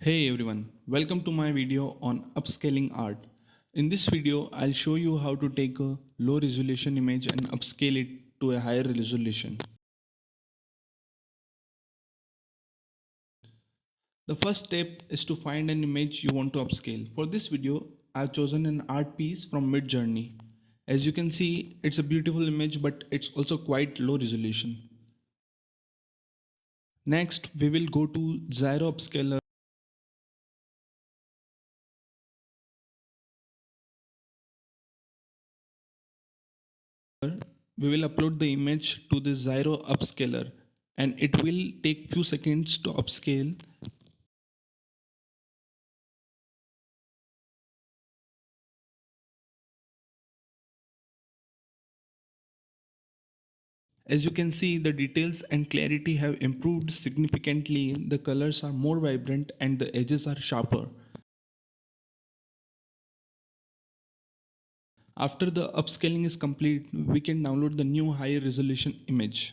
Hey everyone, welcome to my video on upscaling art. In this video, I'll show you how to take a low resolution image and upscale it to a higher resolution. The first step is to find an image you want to upscale. For this video, I've chosen an art piece from midjourney. As you can see, it's a beautiful image, but it's also quite low resolution. Next, we will go to Gyro Upscaler. We will upload the image to the Gyro Upscaler and it will take few seconds to upscale. As you can see, the details and clarity have improved significantly. The colors are more vibrant and the edges are sharper. After the upscaling is complete, we can download the new higher resolution image.